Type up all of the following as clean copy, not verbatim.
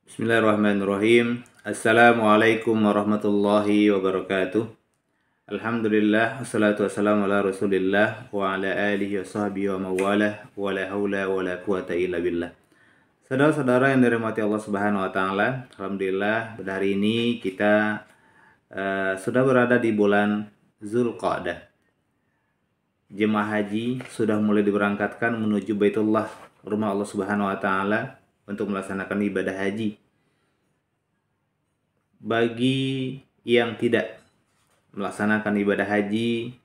Bismillahirrahmanirrahim. Assalamualaikum warahmatullahi wabarakatuh. Alhamdulillah, wassalatu wassalamu ala rasulillah wa ala alihi wa sahbihi wa mawalah wa la hawla wa la quwata illa billah. Saudara-saudara yang dirahmati Allah Subhanahu wa taala, alhamdulillah pada hari ini kita sudah berada di bulan Zulqa'dah. Jemaah haji sudah mulai diberangkatkan menuju Baitullah, rumah Allah Subhanahu wa taala untuk melaksanakan ibadah haji. Bagi yang tidak melaksanakan ibadah haji,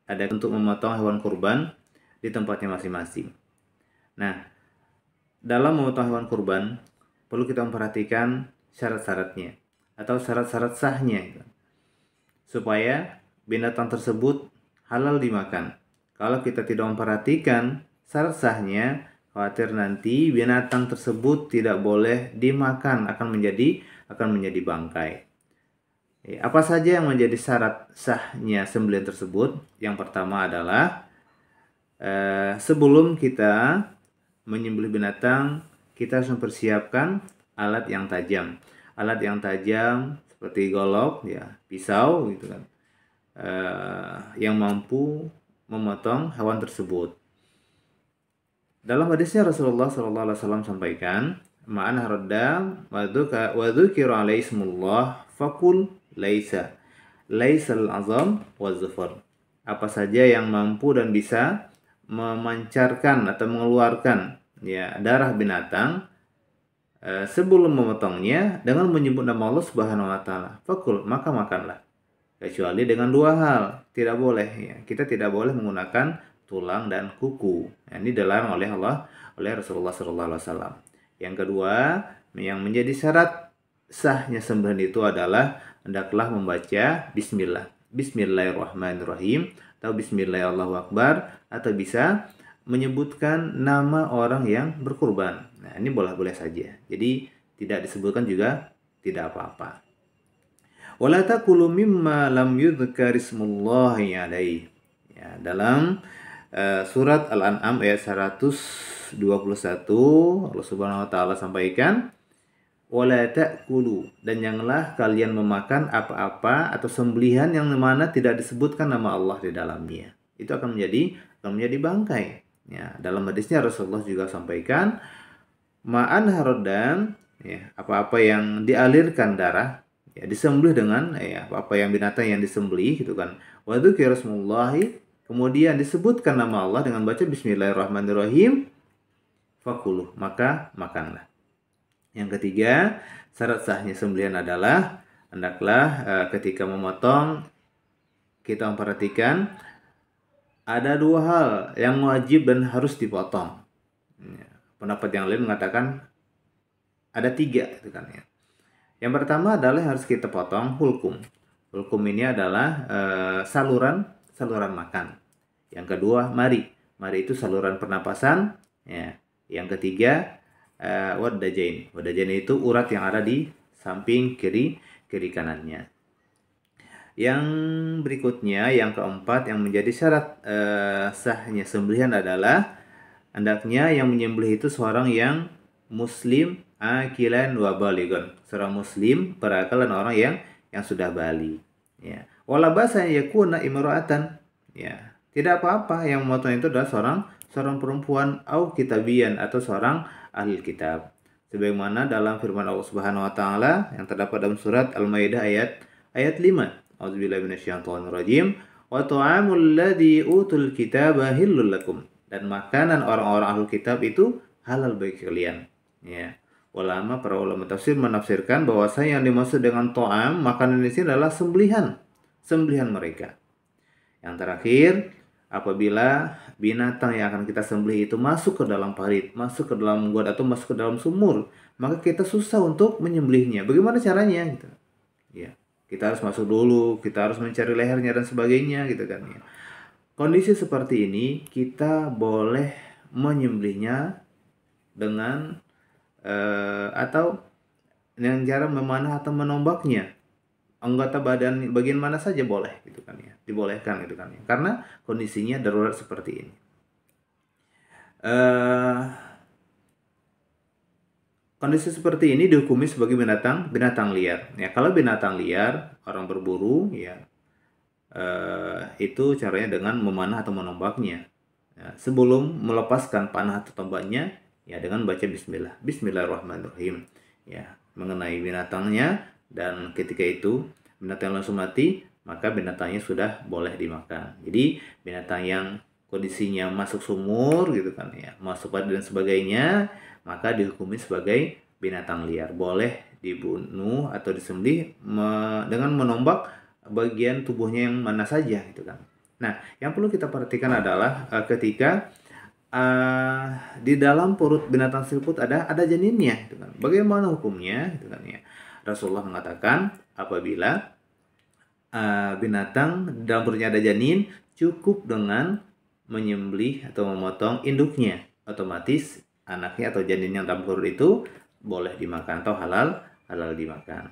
ada untuk memotong hewan kurban di tempatnya masing-masing. Nah, dalam memotong hewan kurban perlu kita memperhatikan syarat-syaratnya atau syarat-syarat sahnya supaya binatang tersebut halal dimakan. Kalau kita tidak memperhatikan syarat sahnya, khawatir nanti binatang tersebut tidak boleh dimakan, akan menjadi bangkai. Apa saja yang menjadi syarat sahnya sembelihan tersebut? Yang pertama adalah sebelum kita menyembelih binatang, kita harus mempersiapkan alat yang tajam. Alat yang tajam seperti golok, pisau, gitu kan, yang mampu memotong hewan tersebut. Dalam hadisnya Rasulullah SAW sampaikan, ma'an haradda wa dzukira alaihi ismullah fakul laisal azam wa zufar. Apa saja yang mampu dan bisa memancarkan atau mengeluarkan darah binatang sebelum memotongnya dengan menyebut nama Allah Subhanahu wa taala, fakul, maka makanlah. Kecuali dengan dua hal, tidak boleh kita tidak boleh menggunakan tulang dan kuku. Ini dilarang oleh Rasulullah SAW. Yang kedua, yang menjadi syarat sahnya sembelihan itu adalah hendaklah membaca bismillah. Bismillahirrahmanirrahim atau bismillahirrahmanirrahim, atau bisa menyebutkan nama orang yang berkurban. Nah, ini boleh-boleh saja. Jadi tidak disebutkan juga tidak apa-apa. Wala taqulu mimma lam yudhkar ismullahi alaihi. Dalam surat Al-An'am ayat 121 Allah Subhanahu wa taala sampaikan, wala ta'kulu, dan janganlah kalian memakan apa-apa atau sembelihan yang mana tidak disebutkan nama Allah di dalamnya. Itu akan menjadi bangkai. Dalam hadisnya Rasulullah juga sampaikan, ma'an harodan, apa-apa yang dialirkan darah, disembelih dengan apa-apa yang binatang yang disembelih, gitu kan. Wa dzukira rasulullahi, kemudian disebutkan nama Allah dengan baca bismillahirrahmanirrahim, fakuluh, maka makanlah. Yang ketiga, syarat sahnya sembelihan adalah hendaklah ketika memotong kita memperhatikan ada dua hal yang wajib dan harus dipotong. Pendapat yang lain mengatakan ada tiga, gitu kan ya. Yang pertama adalah yang harus kita potong hulkum. Hulkum ini adalah saluran makan. Yang kedua mari itu saluran pernapasan. Yang ketiga wadajain itu urat yang ada di samping kiri kanannya. Yang berikutnya, yang keempat, yang menjadi syarat sahnya sembelihan adalah hendaknya yang menyembelih itu seorang yang muslim akilan wa baligon, seorang muslim berakal dan orang yang sudah balik. Wala basa yakuna imra'atan. Tidak apa-apa yang memotong itu adalah seorang perempuan au kitabian, atau seorang ahli kitab. Sebagaimana dalam firman Allah Subhanahu wa taala yang terdapat dalam surat Al-Maidah ayat 5. A'udzubillahi minasyaitonir rajim. Wa ta'amul ladzi utul kitaba hillul lakum. Dan makanan orang-orang ahli kitab itu halal bagi kalian. Para ulama tafsir menafsirkan bahwasanya yang dimaksud dengan ta'am, makanan di sini adalah sembelihan mereka. Yang terakhir, apabila binatang yang akan kita sembelih itu masuk ke dalam parit, masuk ke dalam got, atau masuk ke dalam sumur, maka kita susah untuk menyembelihnya. Bagaimana caranya? Gitu. Kita harus masuk dulu, kita harus mencari lehernya dan sebagainya, gitu kan ya. Kondisi seperti ini kita boleh menyembelihnya dengan atau dengan cara memanah atau menombaknya. Anggota bagian mana saja boleh, gitu kan ya, dibolehkan, gitu kan ya, karena kondisinya darurat seperti ini. kondisi seperti ini dihukumi sebagai binatang liar. Ya, kalau binatang liar orang berburu ya itu caranya dengan memanah atau menombaknya. Ya, sebelum melepaskan panah atau tombaknya ya dengan baca bismillah. Bismillahirrahmanirrahim. Ya, mengenai binatangnya, dan ketika itu binatang langsung mati, maka binatangnya sudah boleh dimakan. Jadi binatang yang kondisinya masuk sumur gitu kan ya, masuk pada dan sebagainya, maka dihukumi sebagai binatang liar. Boleh dibunuh atau disembelih dengan menombak bagian tubuhnya yang mana saja gitu kan. Nah, yang perlu kita perhatikan adalah ketika di dalam perut binatang tersebut ada janinnya gitu kan. Bagaimana hukumnya gitu kan ya. Rasulullah mengatakan apabila binatang dalam perutnya ada janin, cukup dengan menyembelih atau memotong induknya, otomatis anaknya atau janin yang dalam perut itu boleh dimakan atau halal dimakan.